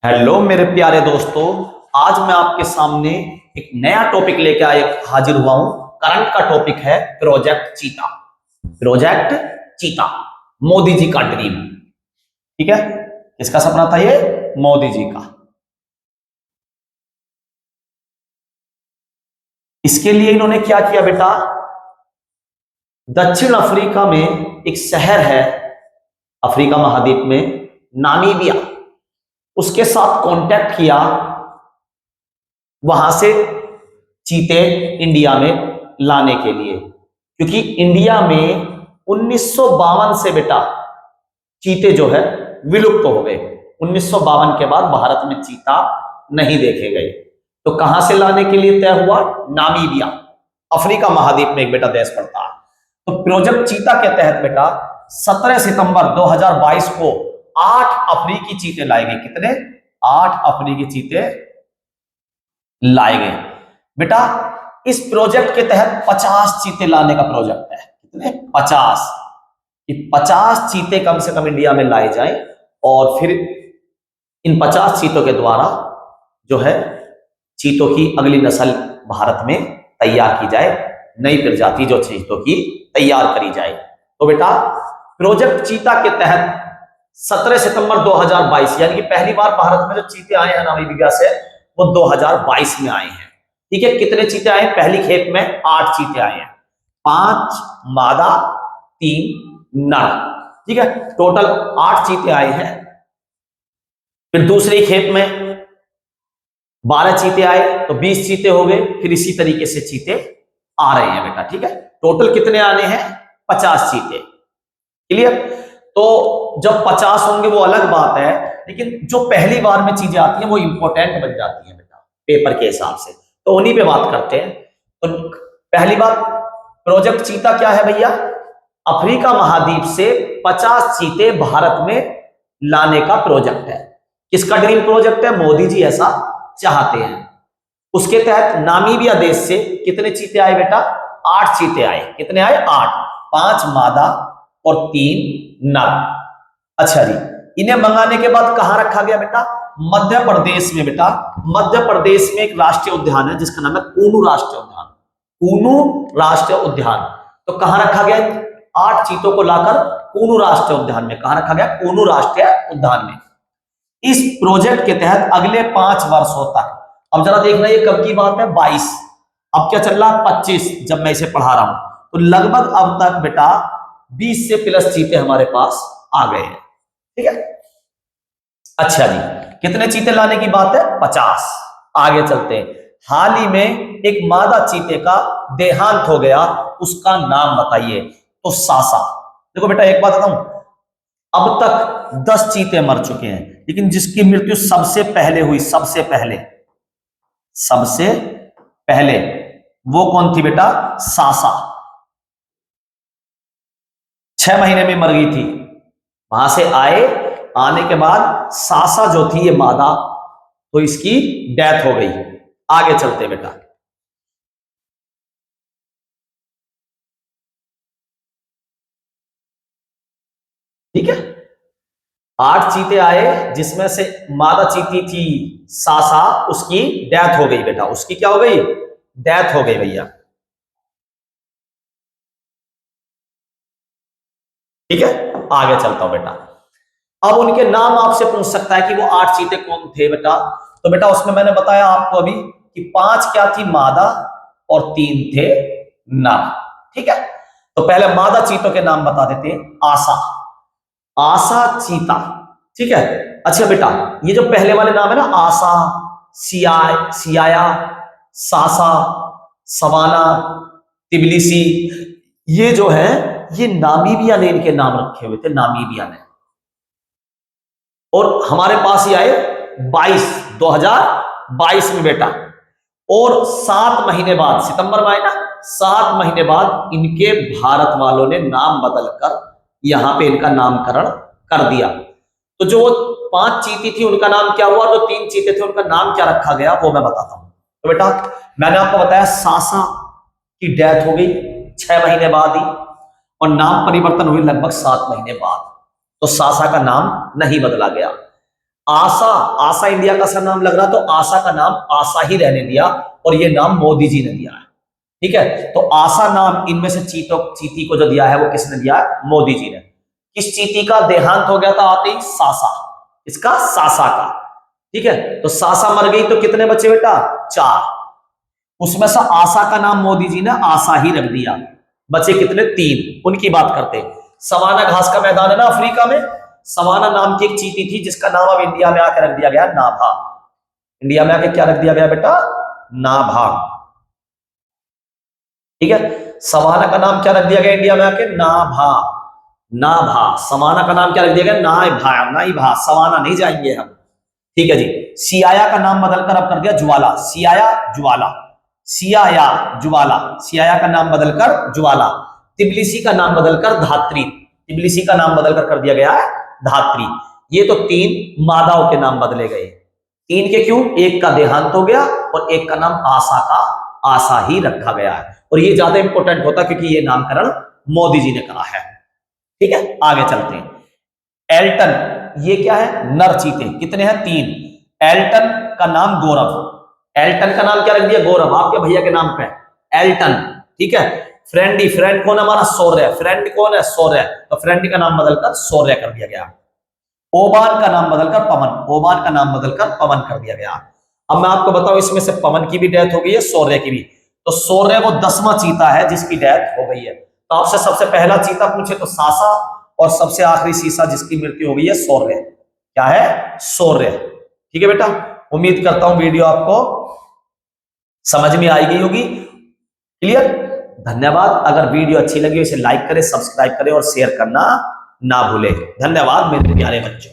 Hello मेरे प्यारे दोस्तों। आज मैं आपके सामने एक नया टॉपिक लेकर हाजिर हुआ हूं। करंट का टॉपिक है प्रोजेक्ट चीता। प्रोजेक्ट चीता, मोदी जी का ड्रीम। ठीक है, किसका सपना था ये? मोदी जी का। इसके लिए इन्होंने क्या किया बेटा, दक्षिण अफ्रीका में एक शहर है अफ्रीका महाद्वीप में, नामीबिया, उसके साथ कांटेक्ट किया, वहां से चीते इंडिया में लाने के लिए। क्योंकि इंडिया में 1952 से बेटा चीते जो है विलुप्त हो गए। 1952 के बाद भारत में चीता नहीं देखे गए। तो कहां से लाने के लिए तय हुआ? नामीबिया, अफ्रीका महाद्वीप में एक बेटा देश पड़ता है। तो प्रोजेक्ट चीता के तहत बेटा 17 सितंबर 2022 को 8 अफ्रीकी चीते लाए गए। कितने? 8 अफ्रीकी चीते लाए गए बेटा। इस प्रोजेक्ट के तहत 50 चीते लाने का प्रोजेक्ट है। कितने? 50। कि 50 चीते कम से कम इंडिया में लाए जाएं और फिर इन 50 चीतों के द्वारा जो है चीतों की अगली नस्ल भारत में तैयार की जाए, नई प्रजाति जो चीतों की तैयार करी जाए। तो बेटा प्रोजेक्ट चीता के तहत 17 सितंबर 2022 यानी कि पहली बार भारत में जो चीते आए हैं नामीबिया से, वो 2022 में आए हैं। ठीक है, कितने चीते आए? पहली खेप में 8 चीते आए हैं, 5 मादा 3 नर। ठीक है, टोटल 8 चीते आए हैं। फिर दूसरी खेप में 12 चीते आए तो 20 चीते हो गए। फिर इसी तरीके से चीते आ रहे हैं बेटा। ठीक है, टोटल कितने आने हैं? 50 चीते। क्लियर? तो जब 50 होंगे वो अलग बात है, लेकिन जो पहली बार में चीजें आती हैं वो इंपॉर्टेंट बन जाती हैं बेटा पेपर के हिसाब से। तो उन्हीं पे बात करते हैं। तो पहली बात, प्रोजेक्ट चीता क्या है भैया? अफ्रीका महाद्वीप से 50 चीते भारत में लाने का प्रोजेक्ट है। किसका ड्रीम प्रोजेक्ट है? मोदी जी ऐसा चाहते हैं। उसके तहत नामीबिया देश से कितने चीते आए बेटा? 8 चीते आए। कितने आए? 8। 5 मादा और 3 नर। अच्छा जी, इन्हें मंगाने के बाद कहां रखा गया बेटा? मध्य प्रदेश में बेटा। मध्य प्रदेश में एक राष्ट्रीय उद्यान है जिसका नाम है कूनू राष्ट्रीय उद्यान। कूनू राष्ट्रीय उद्यान। तो कहां रखा गया? 8 चीतों को लाकर कूनू राष्ट्रीय उद्यान में। कहां रखा गया? कूनू राष्ट्रीय उद्यान में। इस प्रोजेक्ट के तहत अगले 5 वर्षों तक, अब जरा देखना ये कब की बात है? 22। अब क्या चल रहा है? 25 जब मैं इसे पढ़ा रहा हूं। तो लगभग अब तक बेटा 20 से प्लस चीते हमारे पास आ गए हैं। ठीक है, अच्छा जी, कितने चीते लाने की बात है? 50। आगे चलते हैं। हाल ही में एक मादा चीते का देहांत हो गया, उसका नाम बताइए। तो सासा। देखो बेटा एक बात बताऊं, अब तक 10 चीते मर चुके हैं, लेकिन जिसकी मृत्यु सबसे पहले हुई, सबसे पहले वो कौन थी बेटा? सासा। 6 महीने में मर गई थी। वहां से आने के बाद सासा जो थी ये मादा, तो इसकी डेथ हो गई। आगे चलते बेटा। ठीक है, 8 चीते आए जिसमें से मादा चीती थी सासा, उसकी डेथ हो गई बेटा। उसकी क्या हो गई? डेथ हो गई भैया। ठीक है, आगे चलता हूं बेटा। अब उनके नाम आपसे पूछ सकता है कि वो 8 चीते कौन थे बेटा। तो बेटा उसमें मैंने बताया आपको अभी कि 5 क्या थी? मादा और 3 थे नर। ठीक है, तो पहले मादा चीतों के नाम बता देते हैं। आशा, आशा चीता। ठीक है, अच्छा बेटा ये जो पहले वाले नाम है ना, आशा, सियाया, सासा, सवाना, तिबिलिसी, ये जो है ये नामीबिया ने इनके नाम रखे हुए थे, नामीबिया ने। और हमारे पास ये आए 2022 में बेटा। और 7 महीने बाद, सितंबर में आए ना, 7 महीने बाद इनके भारत वालों ने नाम बदलकर यहां पे इनका नामकरण कर दिया। तो जो 5 चीती थी उनका नाम क्या हुआ, जो 3 चीते थे उनका नाम क्या रखा गया, वो मैं बताता हूं। तो बेटा मैंने आपको बताया सासा की डेथ हो गई 6 महीने बाद ही, और नाम परिवर्तन हुई लगभग 7 महीने बाद। तो सासा का नाम नहीं बदला गया। आशा, आशा इंडिया का सा नाम लग रहा, तो आशा का नाम आशा ही रहने दिया और ये नाम मोदी जी ने दिया है। ठीक है, तो आशा नाम इनमें से चीती को जो दिया है वो किसने दिया है? मोदी जी ने। किस चीती का देहांत हो गया था आते ही? सासा, इसका सासा का। ठीक है, तो सासा मर गई तो कितने बचे बेटा? 4। उसमें से आशा का नाम मोदी जी ने आशा ही रख दिया, बचे कितने? 3। उनकी बात करते हैं। सवाना घास का मैदान है ना अफ्रीका में, सवाना नाम की एक चीती थी जिसका नाम अब इंडिया में आकर रख दिया गया नाभा। इंडिया में आके क्या रख दिया गया बेटा? नाभा। ठीक है, सवाना का नाम क्या रख दिया गया इंडिया में आके? नाभा। नाभा, सवाना का नाम क्या रख दिया गया? नाइभा, नाइभा, सवाना नहीं जाएंगे हम। ठीक है जी। सियाया का नाम बदलकर अब कर दिया ज्वाला, सियाया ज्वाला, सियाया ज्वाला, सियाया का नाम बदलकर ज्वाला। तिबलिसी का नाम बदलकर धात्री, तिबलिसी का नाम बदलकर कर दिया गया है धात्री। ये तो 3 मादाओं के नाम बदले गए। 3 के क्यों? एक का देहांत हो गया और एक का नाम आशा का आशा ही रखा गया है, और ये ज्यादा इंपॉर्टेंट होता क्योंकि ये नामकरण मोदी जी ने करा है। ठीक है, आगे चलते हैं। एल्टन, ये क्या है? नर चीते। कितने हैं? 3। एल्टन का नाम गौरव, एल्टन का नाम क्या रख दिया? गौरव, आपके भैया के नाम पे एल्टन। ठीक है, फ्रेंडी, फ्रेंड कौन हमारा? सौर्य, फ्रेंड कौन है? सौर्य, तो फ्रेंड का नाम बदलकर सौर्य कर दिया गया। ओबान का नाम बदलकर पवन, ओबान का नाम बदलकर पवन कर दिया गया। अब मैं आपको बताऊं, इसमें से पवन की भी डेथ हो गई है, सौर्य की भी। तो सौर्य वो 10वां चीता है जिसकी डेथ हो गई है। तो आपसे सबसे पहला चीता पूछे तो सासा, और सबसे आखिरी चीता जिसकी मृत्यु हो गई है सौर्य। क्या है? सौर्य। ठीक है बेटा, उम्मीद करता हूं वीडियो आपको समझ में आई गई होगी। क्लियर? धन्यवाद। अगर वीडियो अच्छी लगी इसे लाइक करें, सब्सक्राइब करें और शेयर करना ना भूलें। धन्यवाद मेरे प्यारे बच्चों।